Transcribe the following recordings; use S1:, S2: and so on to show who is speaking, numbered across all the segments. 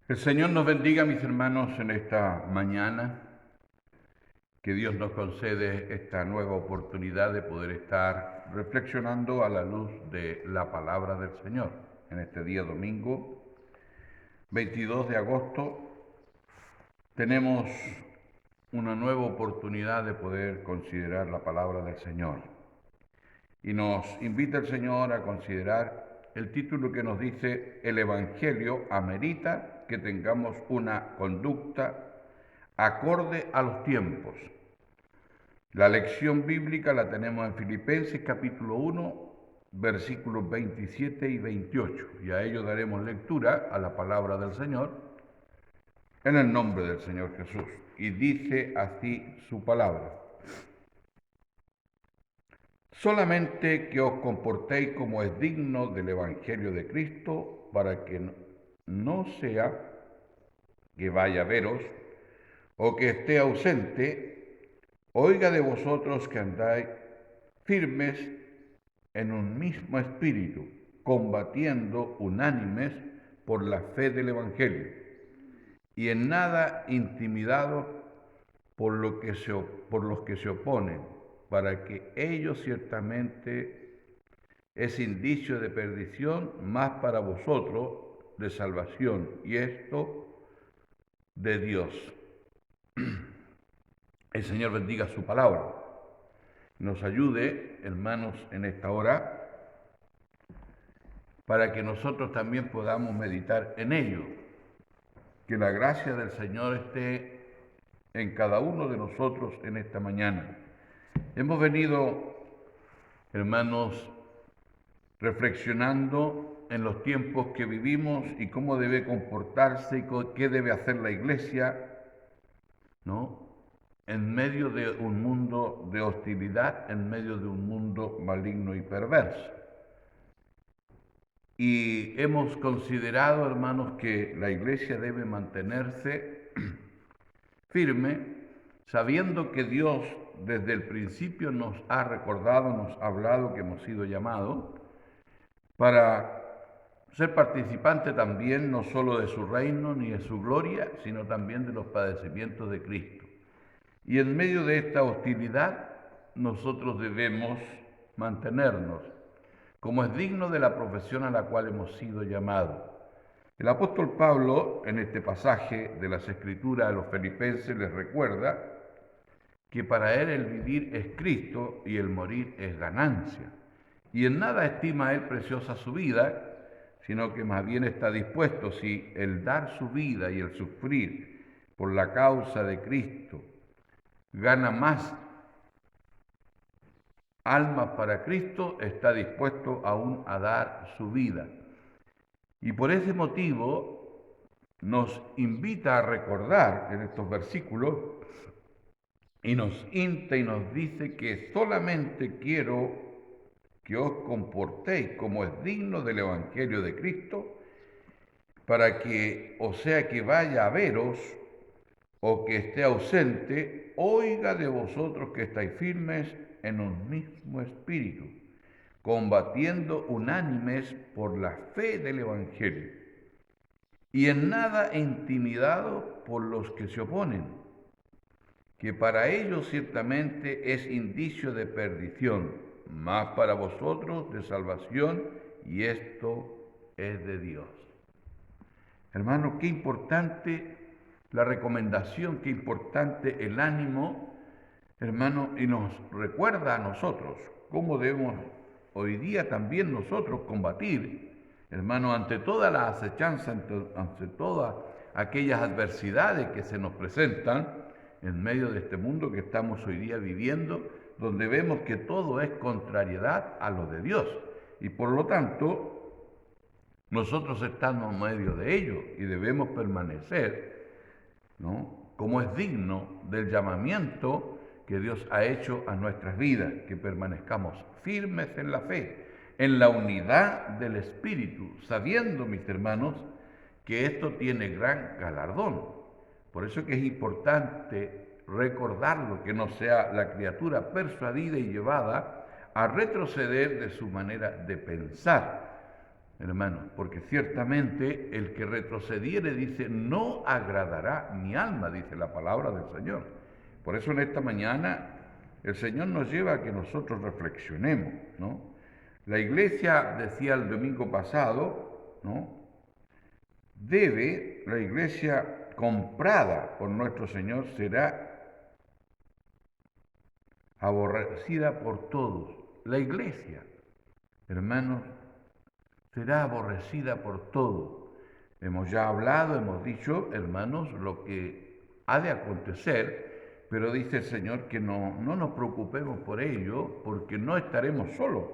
S1: El Señor nos bendiga, mis hermanos, en esta mañana, que Dios nos concede esta nueva oportunidad de poder estar reflexionando a la luz de la palabra del Señor. En este día domingo, 22 de agosto, tenemos una nueva oportunidad de poder considerar la palabra del Señor. Y nos invita el Señor a considerar el título que nos dice: el Evangelio amerita que tengamos una conducta acorde a los tiempos. La lección bíblica la tenemos en Filipenses capítulo 1, versículos 27 y 28. Y a ello daremos lectura a la palabra del Señor en el nombre del Señor Jesús. Y dice así su palabra: solamente que os comportéis como es digno del Evangelio de Cristo, para que no sea que vaya a veros o que esté ausente, oiga de vosotros que andáis firmes en un mismo espíritu, combatiendo unánimes por la fe del Evangelio, y en nada intimidados por los que se oponen, para que ellos ciertamente es indicio de perdición, más para vosotros de salvación, y esto de Dios. El Señor bendiga su palabra. Nos ayude, hermanos, en esta hora, para que nosotros también podamos meditar en ello. Que la gracia del Señor esté en cada uno de nosotros en esta mañana. Hemos venido, hermanos, reflexionando en los tiempos que vivimos y cómo debe comportarse y qué debe hacer la Iglesia, ¿no?, en medio de un mundo de hostilidad, en medio de un mundo maligno y perverso. Y hemos considerado, hermanos, que la Iglesia debe mantenerse firme, sabiendo que Dios desde el principio nos ha recordado, nos ha hablado que hemos sido llamados para ser participante también no solo de su reino ni de su gloria, sino también de los padecimientos de Cristo. Y en medio de esta hostilidad, nosotros debemos mantenernos, como es digno de la profesión a la cual hemos sido llamados. El apóstol Pablo, en este pasaje de las Escrituras a los filipenses, les recuerda que para él el vivir es Cristo y el morir es ganancia. Y en nada estima él preciosa su vida, sino que más bien está dispuesto, si el dar su vida y el sufrir por la causa de Cristo gana más almas para Cristo, está dispuesto aún a dar su vida. Y por ese motivo nos invita a recordar en estos versículos y nos insta y nos dice que solamente quiero que os comportéis como es digno del Evangelio de Cristo, para que, o sea que vaya a veros o que esté ausente, oiga de vosotros que estáis firmes en un mismo espíritu, combatiendo unánimes por la fe del Evangelio, y en nada intimidados por los que se oponen, que para ellos ciertamente es indicio de perdición, mas para vosotros de salvación, y esto es de Dios. Hermanos, qué importante la recomendación, qué importante el ánimo, hermano, y nos recuerda a nosotros cómo debemos hoy día también nosotros combatir, hermano, ante toda la acechanza, ante todas aquellas adversidades que se nos presentan en medio de este mundo que estamos hoy día viviendo, donde vemos que todo es contrariedad a lo de Dios. Y por lo tanto, nosotros estamos en medio de ello y debemos permanecer, ¿no?, como es digno del llamamiento que Dios ha hecho a nuestras vidas, que permanezcamos firmes en la fe, en la unidad del Espíritu, sabiendo, mis hermanos, que esto tiene gran galardón. Por eso que es importante recordarlo, que no sea la criatura persuadida y llevada a retroceder de su manera de pensar, hermanos, porque ciertamente el que retrocediere, dice, no agradará mi alma, dice la palabra del Señor. Por eso en esta mañana el Señor nos lleva a que nosotros reflexionemos, ¿no? La iglesia, decía el domingo pasado, ¿no? La iglesia comprada por nuestro Señor será aborrecida por todos. La iglesia, hermanos, será aborrecida por todos. Hemos ya hablado, hemos dicho, hermanos, lo que ha de acontecer, pero dice el Señor que no nos preocupemos por ello, porque no estaremos solos.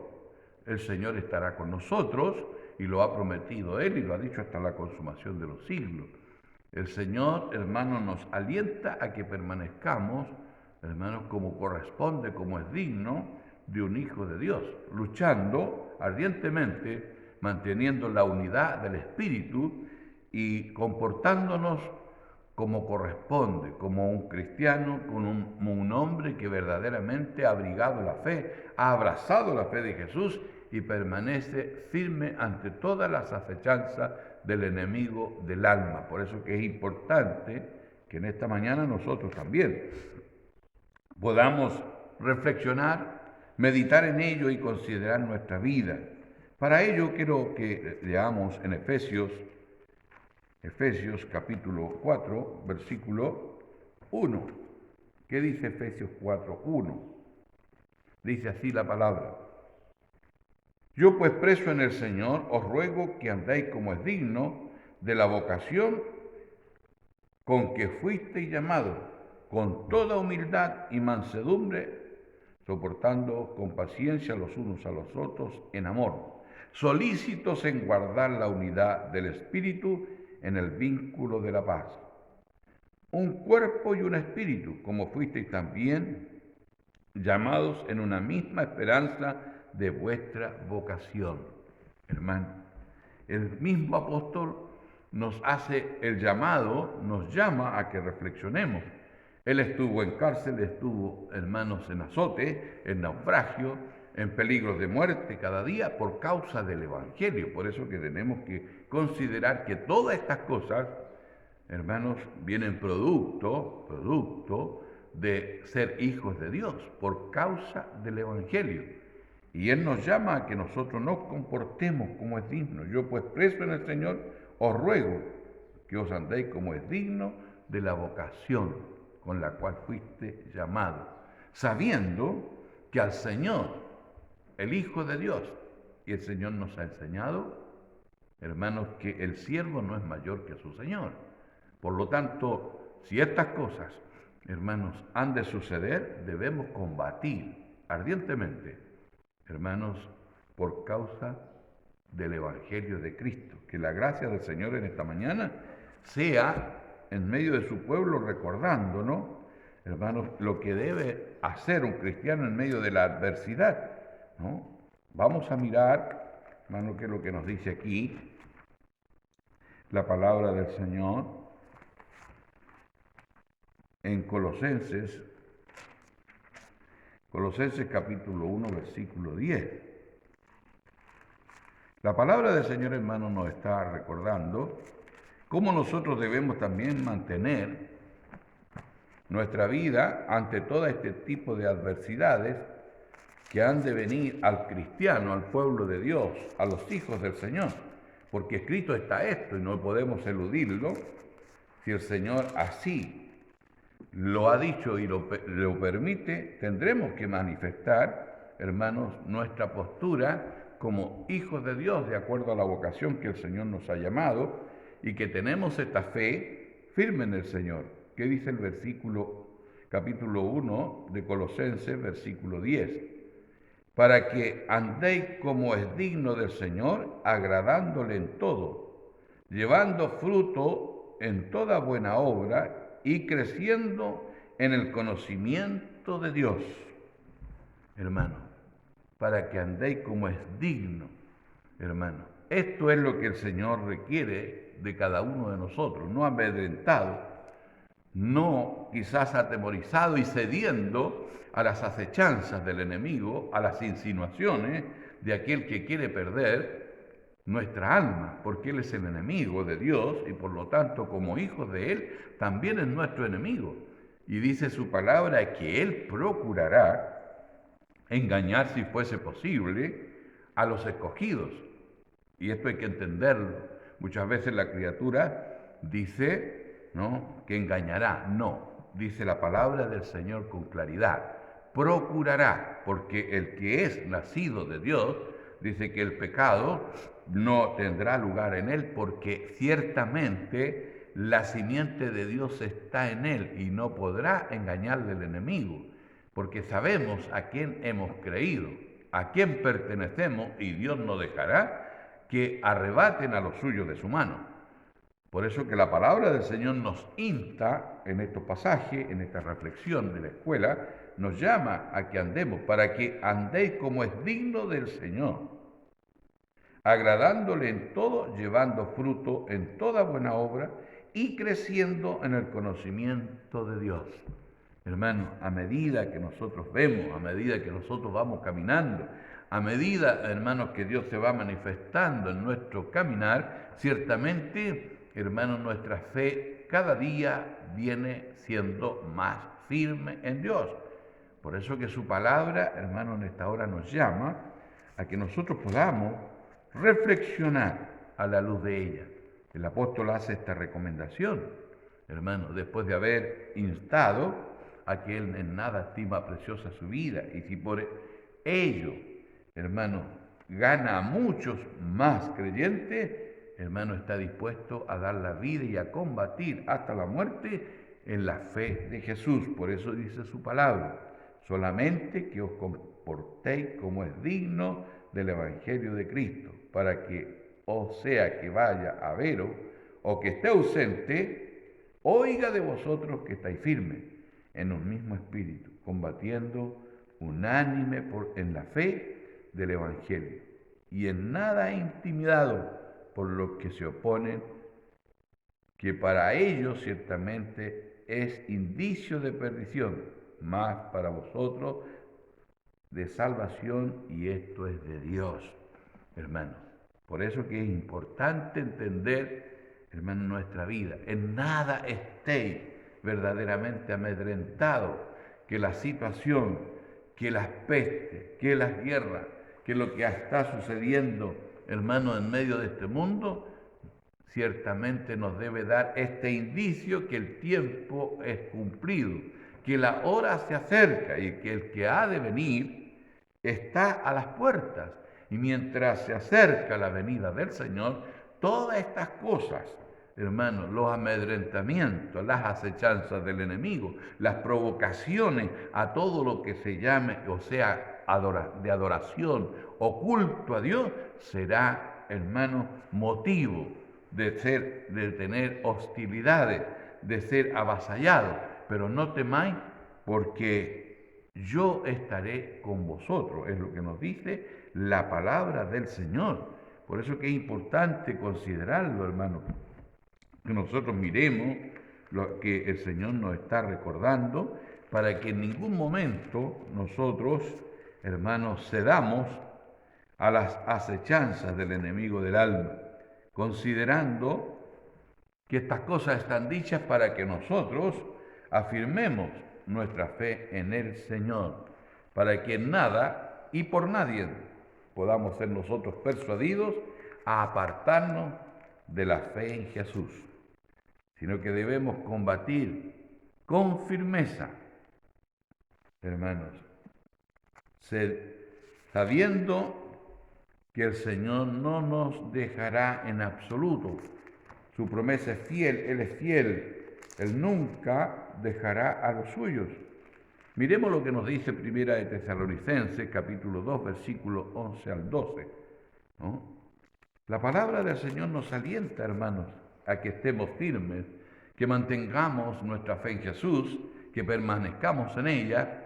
S1: El Señor estará con nosotros, y lo ha prometido Él, y lo ha dicho hasta la consumación de los siglos. El Señor, hermanos, nos alienta a que permanezcamos, hermanos, como corresponde, como es digno de un hijo de Dios, luchando ardientemente, manteniendo la unidad del Espíritu y comportándonos como corresponde, como un cristiano, como un hombre que verdaderamente ha abrigado la fe, ha abrazado la fe de Jesús y permanece firme ante todas las acechanzas del enemigo del alma. Por eso que es importante que en esta mañana nosotros también podamos reflexionar, meditar en ello y considerar nuestra vida. Para ello quiero que leamos en Efesios capítulo 4, versículo 1. ¿Qué dice Efesios 4, 1? Dice así la palabra: yo pues preso en el Señor os ruego que andéis como es digno de la vocación con que fuisteis llamados, con toda humildad y mansedumbre, soportando con paciencia los unos a los otros en amor, solícitos en guardar la unidad del Espíritu en el vínculo de la paz. Un cuerpo y un espíritu, como fuisteis también llamados en una misma esperanza de vuestra vocación. Hermano, el mismo apóstol nos hace el llamado, nos llama a que reflexionemos. Él estuvo en cárcel, estuvo, hermanos, en azote, en naufragio, en peligros de muerte cada día por causa del Evangelio. Por eso que tenemos que considerar que todas estas cosas, hermanos, vienen producto de ser hijos de Dios, por causa del Evangelio. Y Él nos llama a que nosotros nos comportemos como es digno. Yo pues preso en el Señor, os ruego que os andéis como es digno de la vocación con la cual fuiste llamado, sabiendo que al Señor, el Hijo de Dios, y el Señor nos ha enseñado, hermanos, que el siervo no es mayor que su Señor. Por lo tanto, si estas cosas, hermanos, han de suceder, debemos combatir ardientemente, hermanos, por causa del Evangelio de Cristo. Que la gracia del Señor en esta mañana sea en medio de su pueblo recordándonos, hermanos, lo que debe hacer un cristiano en medio de la adversidad, ¿no? Vamos a mirar, hermano, qué es lo que nos dice aquí la palabra del Señor en Colosenses capítulo 1, versículo 10. La palabra del Señor, hermano, nos está recordando cómo nosotros debemos también mantener nuestra vida ante todo este tipo de adversidades que han de venir al cristiano, al pueblo de Dios, a los hijos del Señor. Porque escrito está esto y no podemos eludirlo. Si el Señor así lo ha dicho y lo permite, tendremos que manifestar, hermanos, nuestra postura como hijos de Dios, de acuerdo a la vocación que el Señor nos ha llamado, y que tenemos esta fe firme en el Señor. ¿Qué dice el capítulo 1 de Colosenses, versículo 10? Para que andéis como es digno del Señor, agradándole en todo, llevando fruto en toda buena obra y creciendo en el conocimiento de Dios. Hermano, para que andéis como es digno, hermano. Esto es lo que el Señor requiere de cada uno de nosotros, no amedrentado, no quizás atemorizado y cediendo a las acechanzas del enemigo, a las insinuaciones de aquel que quiere perder, nuestra alma, porque Él es el enemigo de Dios y por lo tanto como hijos de Él también es nuestro enemigo. Y dice su palabra que Él procurará engañar, si fuese posible, a los escogidos. Y esto hay que entenderlo. Muchas veces la criatura dice, ¿no?, que engañará. No, dice la palabra del Señor con claridad. Procurará, porque el que es nacido de Dios, dice que el pecado no tendrá lugar en él, porque ciertamente la simiente de Dios está en él y no podrá engañarle el enemigo, porque sabemos a quién hemos creído, a quién pertenecemos, y Dios no dejará que arrebaten a los suyos de su mano. Por eso que la palabra del Señor nos insta en estos pasajes, en esta reflexión de la escuela, nos llama a que andemos, para que andéis como es digno del Señor, agradándole en todo, llevando fruto en toda buena obra y creciendo en el conocimiento de Dios. Hermanos, a medida que nosotros vemos, a medida que nosotros vamos caminando, a medida, hermanos, que Dios se va manifestando en nuestro caminar, ciertamente, hermanos, nuestra fe cada día viene siendo más firme en Dios. Por eso que su palabra, hermanos, en esta hora nos llama a que nosotros podamos reflexionar a la luz de ella. El apóstol hace esta recomendación, hermanos, después de haber instado a que él en nada estima preciosa su vida, y si por ello, hermano, gana a muchos más creyentes, hermano, está dispuesto a dar la vida y a combatir hasta la muerte en la fe de Jesús. Por eso dice su palabra, solamente que os comportéis como es digno del Evangelio de Cristo, para que, o sea que vaya a veros o que esté ausente, oiga de vosotros que estáis firmes en un mismo espíritu, combatiendo unánime en la fe del Evangelio, y en nada intimidado por los que se oponen, que para ellos ciertamente es indicio de perdición, mas para vosotros de salvación, y esto es de Dios, hermanos. Por eso que es importante entender, hermanos, nuestra vida. En nada estéis verdaderamente amedrentados, que la situación, que las pestes, que las guerras, que lo que está sucediendo, hermanos, en medio de este mundo, ciertamente nos debe dar este indicio que el tiempo es cumplido, que la hora se acerca y que el que ha de venir está a las puertas. Y mientras se acerca la venida del Señor, todas estas cosas, hermanos, los amedrentamientos, las acechanzas del enemigo, las provocaciones a todo lo que se llame, o sea, de adoración o culto a Dios, será, hermanos, motivo de tener hostilidades, de ser avasallados. Pero no temáis, porque yo estaré con vosotros, es lo que nos dice la palabra del Señor. Por eso que es importante considerarlo, hermano, que nosotros miremos lo que el Señor nos está recordando, para que en ningún momento nosotros, hermanos, cedamos a las acechanzas del enemigo del alma, considerando que estas cosas están dichas para que nosotros afirmemos nuestra fe en el Señor, para que en nada y por nadie podamos ser nosotros persuadidos a apartarnos de la fe en Jesús, sino que debemos combatir con firmeza, hermanos, sabiendo que el Señor no nos dejará en absoluto. Su promesa es fiel, Él es fiel, Él nunca dejará a los suyos. Miremos lo que nos dice Primera de Tesalonicenses, capítulo 2, versículos 11 al 12, ¿no? La palabra del Señor nos alienta, hermanos, a que estemos firmes, que mantengamos nuestra fe en Jesús, que permanezcamos en ella,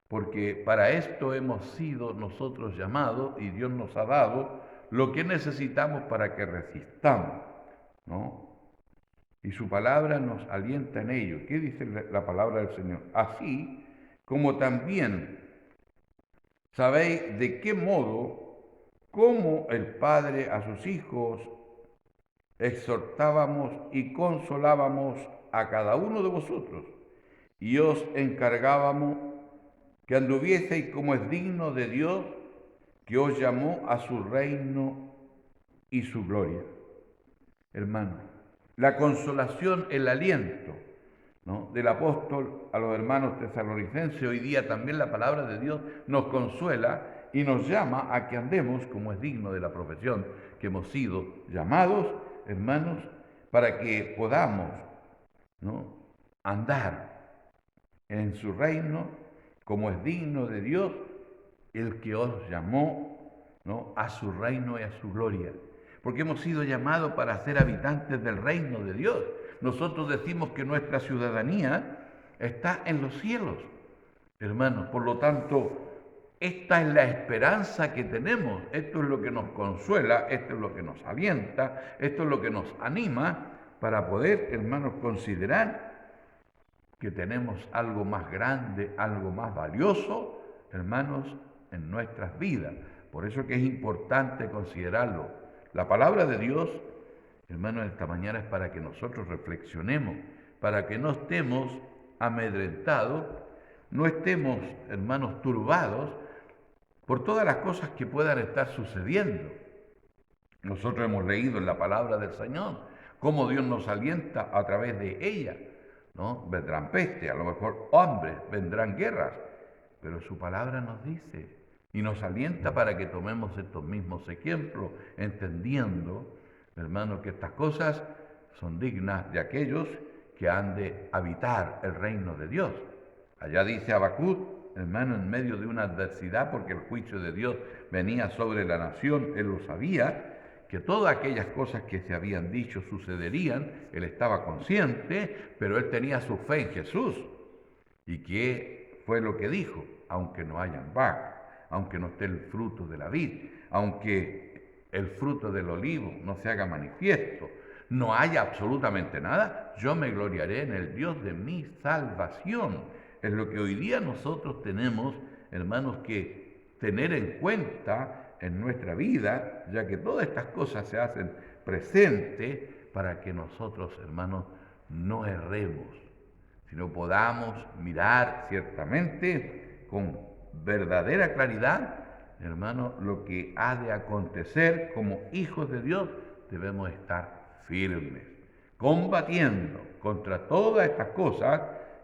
S1: porque para esto hemos sido nosotros llamados y Dios nos ha dado lo que necesitamos para que resistamos, ¿no? Y su palabra nos alienta en ello. ¿Qué dice la palabra del Señor? Así como también sabéis de qué modo como el Padre a sus hijos, exhortábamos y consolábamos a cada uno de vosotros, y os encargábamos que anduvieseis como es digno de Dios, que os llamó a su reino y su gloria. Hermanos, la consolación, el aliento, ¿no?, del apóstol a los hermanos tesalonicenses, hoy día también la palabra de Dios nos consuela y nos llama a que andemos como es digno de la profesión que hemos sido llamados, hermanos, para que podamos, ¿no?, andar en su reino como es digno de Dios, el que os llamó, ¿no?, a su reino y a su gloria. Porque hemos sido llamados para ser habitantes del reino de Dios. Nosotros decimos que nuestra ciudadanía está en los cielos, hermanos. Por lo tanto, esta es la esperanza que tenemos. Esto es lo que nos consuela, esto es lo que nos alienta, esto es lo que nos anima para poder, hermanos, considerar que tenemos algo más grande, algo más valioso, hermanos, en nuestras vidas. Por eso que es importante considerarlo. La palabra de Dios, hermanos, esta mañana es para que nosotros reflexionemos, para que no estemos amedrentados, no estemos, hermanos, turbados por todas las cosas que puedan estar sucediendo. Nosotros hemos leído en la palabra del Señor cómo Dios nos alienta a través de ella, ¿no? Vendrán peste, a lo mejor hombres, vendrán guerras, pero su palabra nos dice y nos alienta para que tomemos estos mismos ejemplos, entendiendo, hermanos, que estas cosas son dignas de aquellos que han de habitar el reino de Dios. Allá dice Habacuc, hermano, en medio de una adversidad, porque el juicio de Dios venía sobre la nación, él lo sabía, que todas aquellas cosas que se habían dicho sucederían, él estaba consciente, pero él tenía su fe en Jesús. ¿Y qué fue lo que dijo? Aunque no hayan vacas, aunque no esté el fruto de la vid, aunque el fruto del olivo no se haga manifiesto, no haya absolutamente nada, yo me gloriaré en el Dios de mi salvación. Es lo que hoy día nosotros tenemos, hermanos, que tener en cuenta en nuestra vida, ya que todas estas cosas se hacen presentes para que nosotros, hermanos, no erremos, sino podamos mirar ciertamente con verdadera claridad, hermanos, lo que ha de acontecer. Como hijos de Dios debemos estar firmes, combatiendo contra todas estas cosas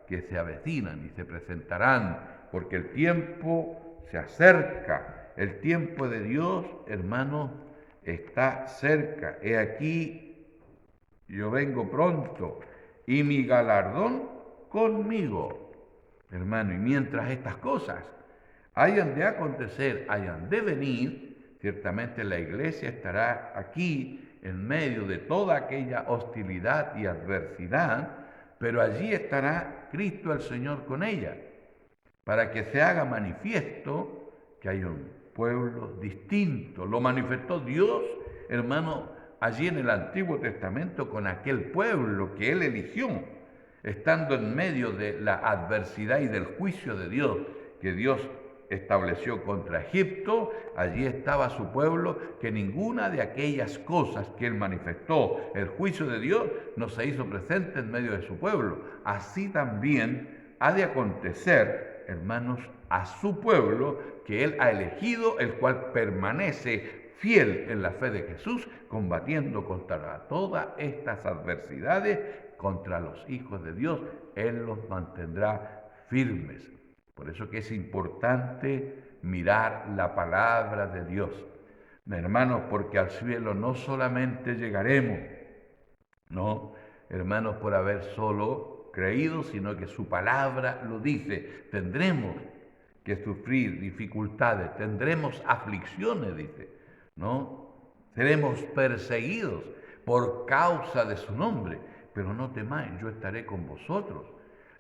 S1: que se avecinan y se presentarán, porque el tiempo se acerca. El tiempo de Dios, hermano, está cerca. He aquí, yo vengo pronto, y mi galardón conmigo. Hermano, y mientras estas cosas hayan de acontecer, hayan de venir, ciertamente la iglesia estará aquí en medio de toda aquella hostilidad y adversidad, pero allí estará Cristo el Señor con ella, para que se haga manifiesto que hay un pueblo distinto. Lo manifestó Dios, hermano, allí en el Antiguo Testamento con aquel pueblo que Él eligió, estando en medio de la adversidad y del juicio de Dios, que Dios estableció contra Egipto. Allí estaba su pueblo, que ninguna de aquellas cosas que Él manifestó, el juicio de Dios, no se hizo presente en medio de su pueblo. Así también ha de acontecer, hermanos, a su pueblo que Él ha elegido, el cual permanece fiel en la fe de Jesús, combatiendo contra todas estas adversidades, contra los hijos de Dios. Él los mantendrá firmes. Por eso que es importante mirar la palabra de Dios, hermanos, porque al cielo no solamente llegaremos, no, hermanos, por haber solo creído, sino que su palabra lo dice. Tendremos que sufrir dificultades, tendremos aflicciones, dice, ¿no? Seremos perseguidos por causa de su nombre, pero no temáis, yo estaré con vosotros.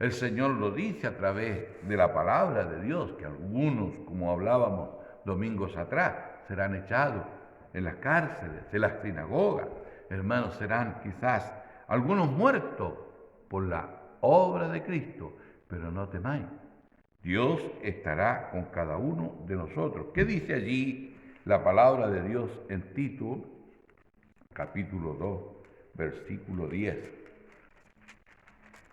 S1: El Señor lo dice a través de la palabra de Dios, que algunos, como hablábamos domingos atrás, serán echados en las cárceles, en las sinagogas. Hermanos, serán quizás algunos muertos por la obra de Cristo, pero no temáis. Dios estará con cada uno de nosotros. ¿Qué dice allí la palabra de Dios en Tito, capítulo 2, versículo 10.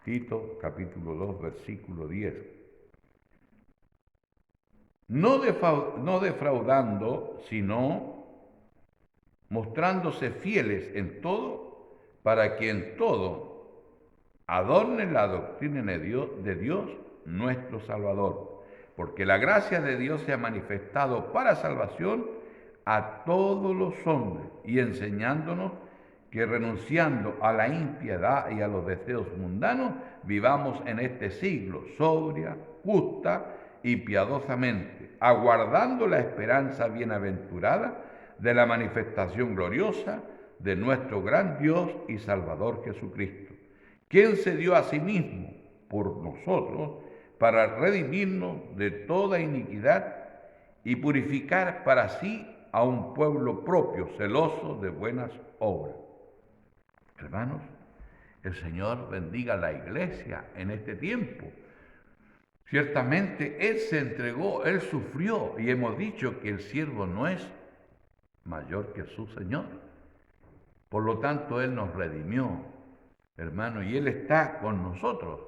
S1: Tito, capítulo 2, versículo 10. No defraudando, sino mostrándose fieles en todo, para que en todo adornen la doctrina de Dios nuestro Salvador. Porque la gracia de Dios se ha manifestado para salvación a todos los hombres, y enseñándonos que renunciando a la impiedad y a los deseos mundanos, vivamos en este siglo sobria, justa y piadosamente, aguardando la esperanza bienaventurada de la manifestación gloriosa de nuestro gran Dios y Salvador Jesucristo, quien se dio a sí mismo por nosotros para redimirnos de toda iniquidad y purificar para sí a un pueblo propio, celoso de buenas obras. Hermanos, el Señor bendiga a la iglesia en este tiempo. Ciertamente Él se entregó, Él sufrió, y hemos dicho que el siervo no es mayor que su Señor. Por lo tanto, Él nos redimió, hermano, y Él está con nosotros.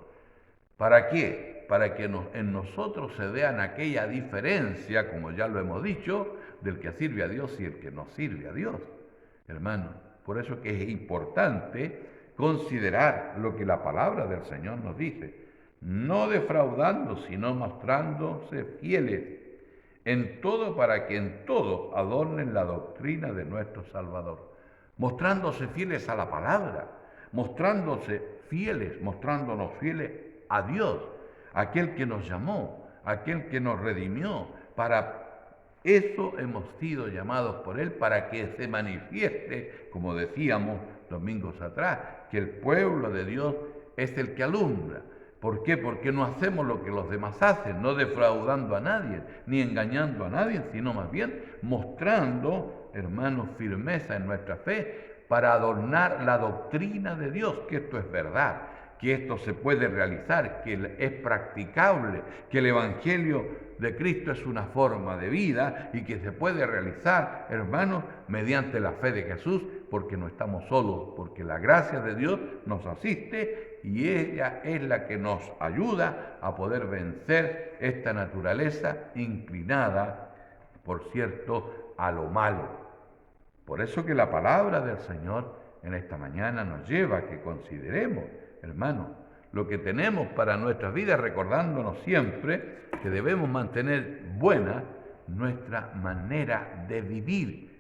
S1: ¿Para qué? Para que en nosotros se vean aquella diferencia, como ya lo hemos dicho, del que sirve a Dios y el que no sirve a Dios. Hermano, por eso que es importante considerar lo que la palabra del Señor nos dice. No defraudando, sino mostrándose fieles en todo, para que en todo adornen la doctrina de nuestro Salvador. Mostrándose fieles a la palabra, mostrándose fieles, mostrándonos fieles a Dios, aquel que nos llamó, aquel que nos redimió. Para eso hemos sido llamados por Él, para que se manifieste, como decíamos domingos atrás, que el pueblo de Dios es el que alumbra. ¿Por qué? Porque no hacemos lo que los demás hacen, no defraudando a nadie, ni engañando a nadie, sino más bien mostrando, hermanos, firmeza en nuestra fe para adornar la doctrina de Dios, que esto es verdad, que esto se puede realizar, que es practicable, que el Evangelio de Cristo es una forma de vida y que se puede realizar, hermanos, mediante la fe de Jesús, porque no estamos solos, porque la gracia de Dios nos asiste y ella es la que nos ayuda a poder vencer esta naturaleza inclinada, por cierto, a lo malo. Por eso que la palabra del Señor en esta mañana nos lleva a que consideremos, hermanos, lo que tenemos para nuestras vidas, recordándonos siempre que debemos mantener buena nuestra manera de vivir,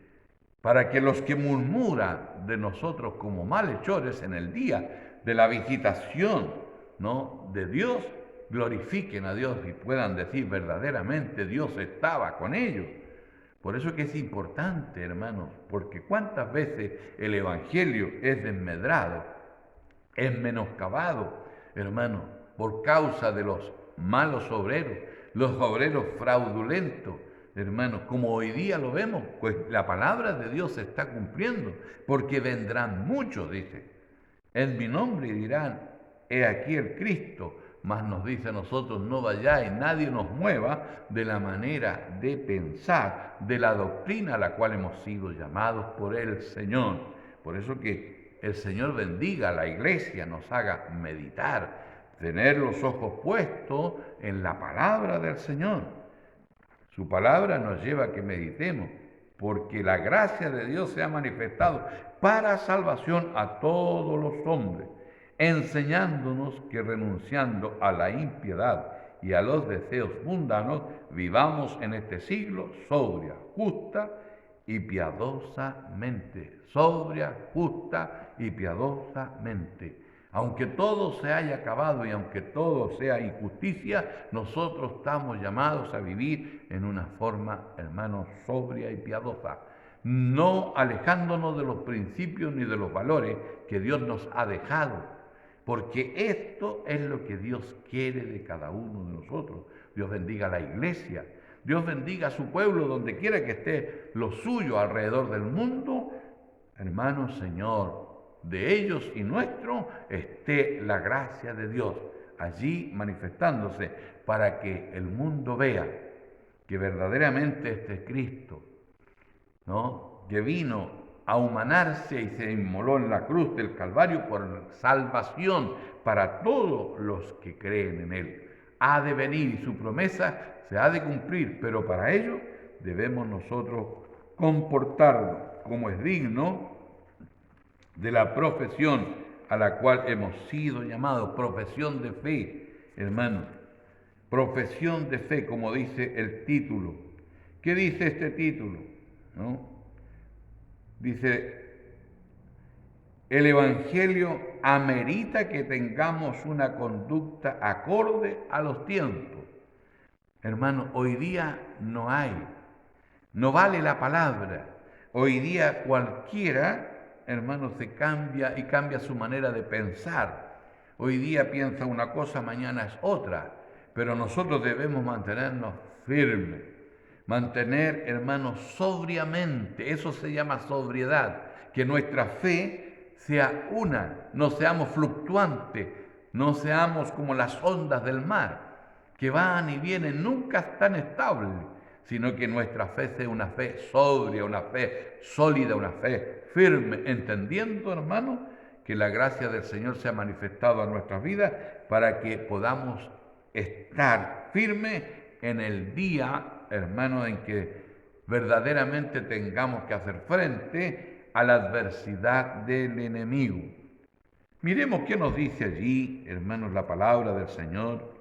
S1: para que los que murmuran de nosotros como malhechores en el día de la visitación, ¿no?, de Dios, glorifiquen a Dios y puedan decir verdaderamente Dios estaba con ellos. Por eso que es importante, hermanos, porque cuántas veces el Evangelio es desmedrado, es menoscabado, hermanos, por causa de los malos obreros, los obreros fraudulentos, hermanos, como hoy día lo vemos, pues la palabra de Dios se está cumpliendo, porque vendrán muchos, dice, en mi nombre, y dirán, he aquí el Cristo. Mas nos dice a nosotros, no vayáis, nadie nos mueva de la manera de pensar, de la doctrina a la cual hemos sido llamados por el Señor. Por eso que el Señor bendiga a la iglesia, nos haga meditar, tener los ojos puestos en la palabra del Señor. Su palabra nos lleva a que meditemos, porque la gracia de Dios se ha manifestado para salvación a todos los hombres, enseñándonos que renunciando a la impiedad y a los deseos mundanos, vivamos en este siglo sobria, justa y piadosamente. Sobria, justa y piadosamente. Aunque todo se haya acabado y aunque todo sea injusticia, nosotros estamos llamados a vivir en una forma, hermanos, sobria y piadosa, no alejándonos de los principios ni de los valores que Dios nos ha dejado, porque esto es lo que Dios quiere de cada uno de nosotros. Dios bendiga a la iglesia, Dios bendiga a su pueblo donde quiera que esté lo suyo alrededor del mundo. Hermanos, Señor, de ellos y nuestro esté la gracia de Dios allí manifestándose, para que el mundo vea que verdaderamente este Cristo ¿no? Que vino a humanarse y se inmoló en la cruz del Calvario por salvación para todos los que creen en Él. Ha de venir y su promesa se ha de cumplir, pero para ello debemos nosotros comportarnos como es digno de la profesión a la cual hemos sido llamados, profesión de fe, hermanos, profesión de fe, como dice el título. ¿Qué dice este título? ¿No? Dice, el Evangelio amerita que tengamos una conducta acorde a los tiempos. Hermano, hoy día no hay, no vale la palabra. Hoy día cualquiera, hermano, se cambia y cambia su manera de pensar. Hoy día piensa una cosa, mañana es otra. Pero nosotros debemos mantenernos firmes, mantener, hermanos, sobriamente. Eso se llama sobriedad, que nuestra fe sea una, no seamos fluctuantes, no seamos como las ondas del mar, que van y vienen, nunca están estables, sino que nuestra fe sea una fe sobria, una fe sólida, una fe firme, entendiendo, hermano, que la gracia del Señor se ha manifestado a nuestras vidas para que podamos estar firmes en el día, hermano, en que verdaderamente tengamos que hacer frente a la adversidad del enemigo. Miremos qué nos dice allí, hermanos, la palabra del Señor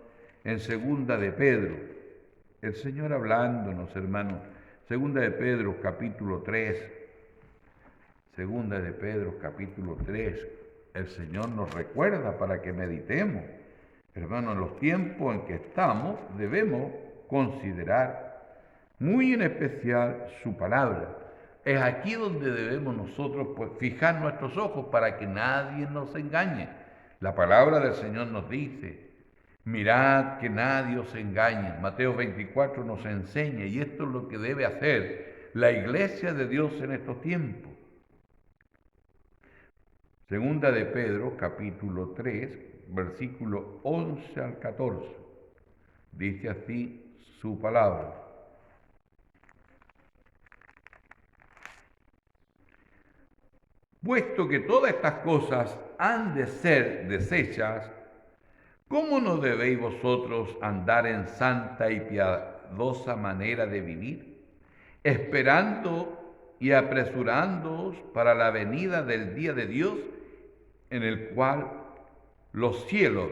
S1: en Segunda de Pedro. El Señor hablándonos, hermanos, Segunda de Pedro, capítulo 3. Segunda de Pedro, capítulo 3. El Señor nos recuerda para que meditemos. Hermanos, en los tiempos en que estamos debemos considerar muy en especial su palabra. Es aquí donde debemos nosotros fijar nuestros ojos para que nadie nos engañe. La palabra del Señor nos dice, mirad que nadie os engañe. Mateo 24 nos enseña, y esto es lo que debe hacer la iglesia de Dios en estos tiempos. Segunda de Pedro, capítulo 3, versículo 11 al 14. Dice así su palabra. Puesto que todas estas cosas han de ser deshechas, ¿cómo no debéis vosotros andar en santa y piadosa manera de vivir, esperando y apresurándoos para la venida del día de Dios, en el cual los cielos,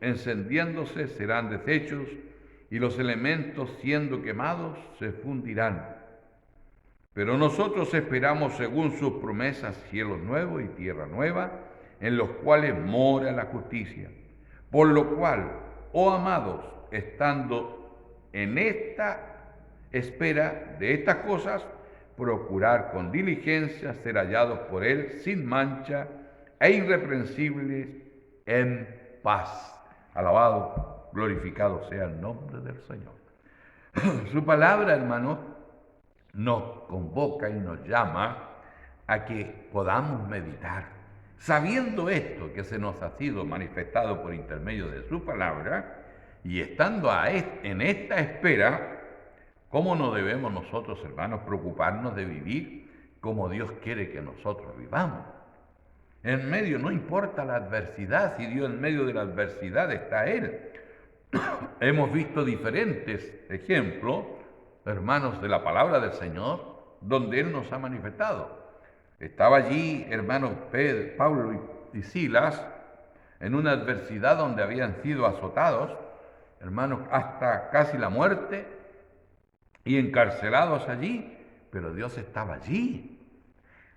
S1: encendiéndose, serán deshechos, y los elementos, siendo quemados, se fundirán? Pero nosotros esperamos, según sus promesas, cielos nuevos y tierra nueva, en los cuales mora la justicia. Por lo cual, oh amados, estando en esta espera de estas cosas, procurar con diligencia ser hallados por Él sin mancha e irreprensibles en paz. Alabado, glorificado sea el nombre del Señor. Su palabra, hermanos, nos convoca y nos llama a que podamos meditar. Sabiendo esto que se nos ha sido manifestado por intermedio de su palabra, y estando en esta espera, ¿cómo no debemos nosotros, hermanos, preocuparnos de vivir como Dios quiere que nosotros vivamos? En medio, no importa la adversidad, si Dios en medio de la adversidad está Él. Hemos visto diferentes ejemplos, hermanos, de la palabra del Señor, donde Él nos ha manifestado. Estaba allí, hermanos, Pablo y Silas, en una adversidad donde habían sido azotados, hermanos, hasta casi la muerte, y encarcelados allí, pero Dios estaba allí.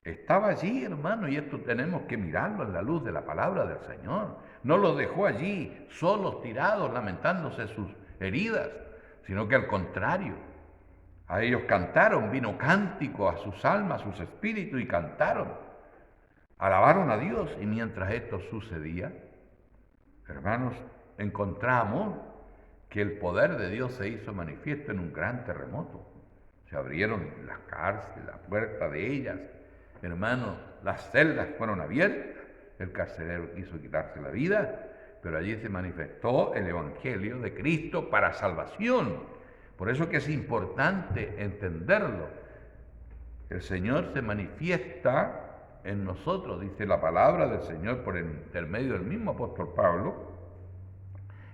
S1: Estaba allí, hermano, y esto tenemos que mirarlo en la luz de la palabra del Señor. No los dejó allí, solos, tirados, lamentándose sus heridas, sino que al contrario, a ellos cantaron, vino cántico a sus almas, a sus espíritus, y cantaron, alabaron a Dios. Y mientras esto sucedía, hermanos, encontramos que el poder de Dios se hizo manifiesto en un gran terremoto. Se abrieron las cárceles, la puerta de ellas, hermanos, las celdas fueron abiertas, el carcelero quiso quitarse la vida, pero allí se manifestó el Evangelio de Cristo para salvación. Por eso que es importante entenderlo. El Señor se manifiesta en nosotros, dice la palabra del Señor por el intermedio del mismo apóstol Pablo.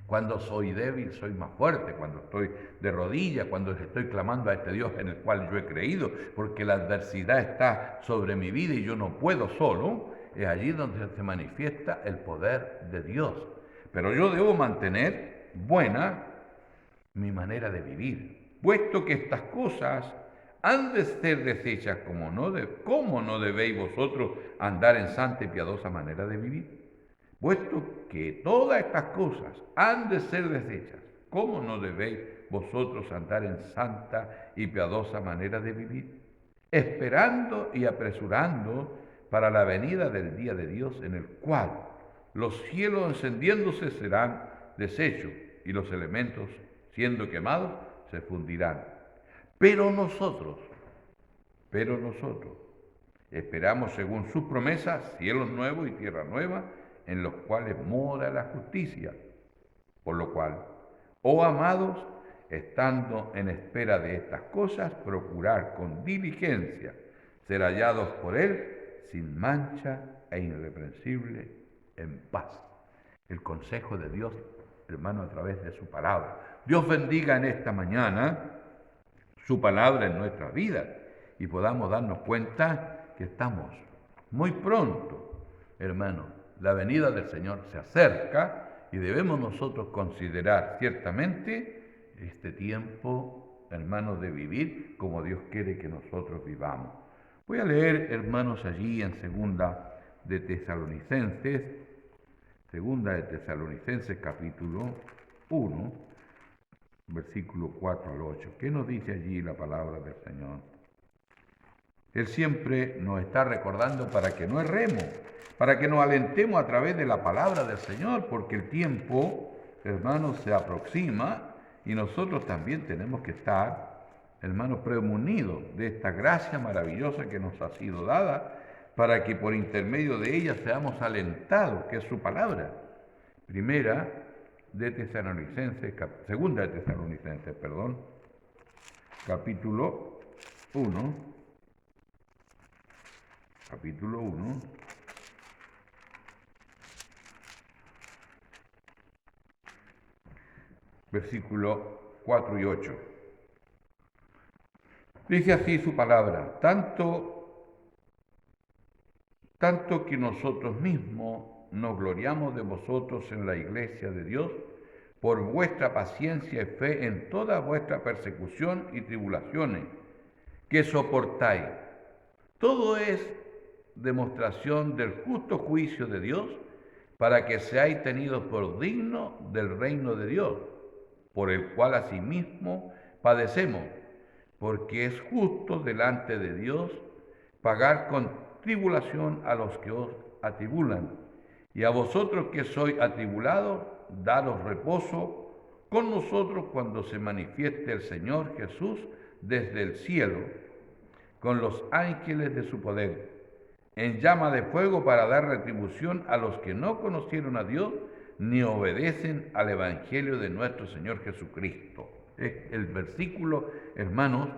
S1: Cuando soy débil, soy más fuerte. Cuando estoy de rodillas, cuando estoy clamando a este Dios en el cual yo he creído, porque la adversidad está sobre mi vida y yo no puedo solo, es allí donde se manifiesta el poder de Dios. Pero yo debo mantener buena mi manera de vivir, puesto que estas cosas han de ser deshechas, ¿cómo no debéis vosotros andar en santa y piadosa manera de vivir? Puesto que todas estas cosas han de ser deshechas, ¿cómo no debéis vosotros andar en santa y piadosa manera de vivir? Esperando y apresurando para la venida del día de Dios, en el cual los cielos encendiéndose serán deshechos y los elementos siendo quemados se fundirán. Pero nosotros esperamos según sus promesas cielos nuevos y tierra nueva, en los cuales mora la justicia. Por lo cual, oh amados, estando en espera de estas cosas, procurar con diligencia ser hallados por Él sin mancha e irreprensible en paz. El consejo de Dios, hermano, a través de su palabra. Dios bendiga en esta mañana su palabra en nuestras vidas y podamos darnos cuenta que estamos muy pronto, hermano. La venida del Señor se acerca y debemos nosotros considerar ciertamente este tiempo, hermanos, de vivir como Dios quiere que nosotros vivamos. Voy a leer, hermanos, allí en Segunda de Tesalonicenses capítulo 1, versículo 4 al 8. ¿Qué nos dice allí la palabra del Señor? Él siempre nos está recordando para que no erremos, para que nos alentemos a través de la palabra del Señor, porque el tiempo, hermanos, se aproxima y nosotros también tenemos que estar, hermanos, premunidos de esta gracia maravillosa que nos ha sido dada, para que por intermedio de ella seamos alentados, que es su palabra. Segunda de Tesalonicenses, capítulo 1, versículo 4 y 8. Dice así su palabra: tanto que nosotros mismos nos gloriamos de vosotros en la iglesia de Dios por vuestra paciencia y fe en toda vuestra persecución y tribulaciones que soportáis. Todo es demostración del justo juicio de Dios, para que seáis tenidos por dignos del reino de Dios, por el cual asimismo padecemos, porque es justo delante de Dios pagar con tribulación a los que os atribulan, y a vosotros que sois atribulados, daros reposo con nosotros cuando se manifieste el Señor Jesús desde el cielo, con los ángeles de su poder, en llama de fuego, para dar retribución a los que no conocieron a Dios ni obedecen al Evangelio de nuestro Señor Jesucristo. Es el versículo, hermanos,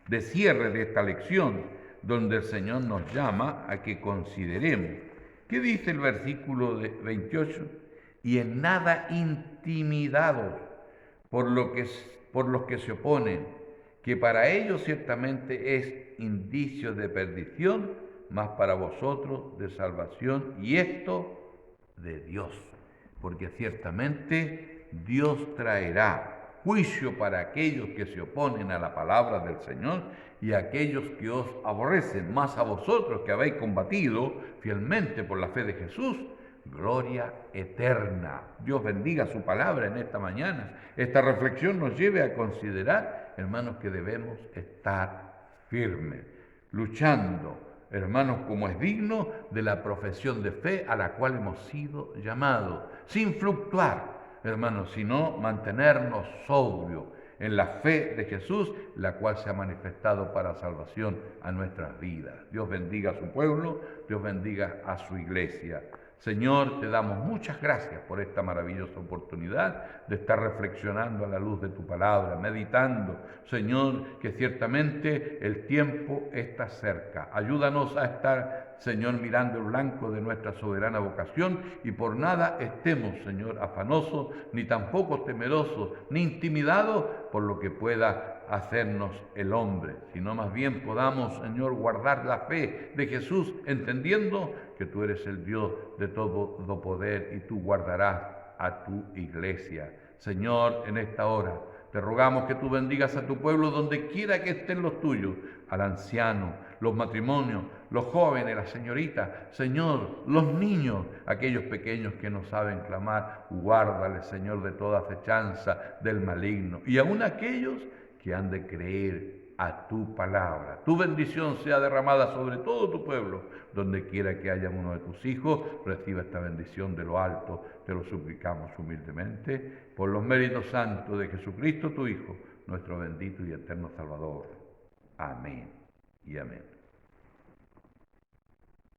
S1: de cierre de esta lección, donde el Señor nos llama a que consideremos. ¿Qué dice el versículo 28? Y en nada intimidados por los que se oponen, que para ellos ciertamente es indicio de perdición, mas para vosotros de salvación, y esto de Dios, porque ciertamente Dios traerá juicio para aquellos que se oponen a la palabra del Señor y a aquellos que os aborrecen, más a vosotros que habéis combatido fielmente por la fe de Jesús, gloria eterna. Dios bendiga su palabra en esta mañana. Esta reflexión nos lleve a considerar, hermanos, que debemos estar firmes, luchando, hermanos, como es digno de la profesión de fe a la cual hemos sido llamados, sin fluctuar, hermanos, sino mantenernos sobrios en la fe de Jesús, la cual se ha manifestado para salvación a nuestras vidas. Dios bendiga a su pueblo, Dios bendiga a su iglesia. Señor, te damos muchas gracias por esta maravillosa oportunidad de estar reflexionando a la luz de tu palabra, meditando, Señor, que ciertamente el tiempo está cerca. Ayúdanos a estar, Señor, mirando el blanco de nuestra soberana vocación y por nada estemos, Señor, afanosos, ni tampoco temerosos, ni intimidados por lo que pueda hacernos el hombre, sino más bien podamos, Señor, guardar la fe de Jesús, entendiendo que tú eres el Dios de todo poder y tú guardarás a tu iglesia. Señor, en esta hora te rogamos que tú bendigas a tu pueblo donde quiera que estén los tuyos, al anciano, los matrimonios, los jóvenes, las señoritas, Señor, los niños, aquellos pequeños que no saben clamar, guárdales, Señor, de toda acechanza del maligno, y aún aquellos que han de creer a tu palabra. Tu bendición sea derramada sobre todo tu pueblo, donde quiera que haya uno de tus hijos, reciba esta bendición de lo alto, te lo suplicamos humildemente, por los méritos santos de Jesucristo, tu Hijo, nuestro bendito y eterno Salvador. Amén y amén.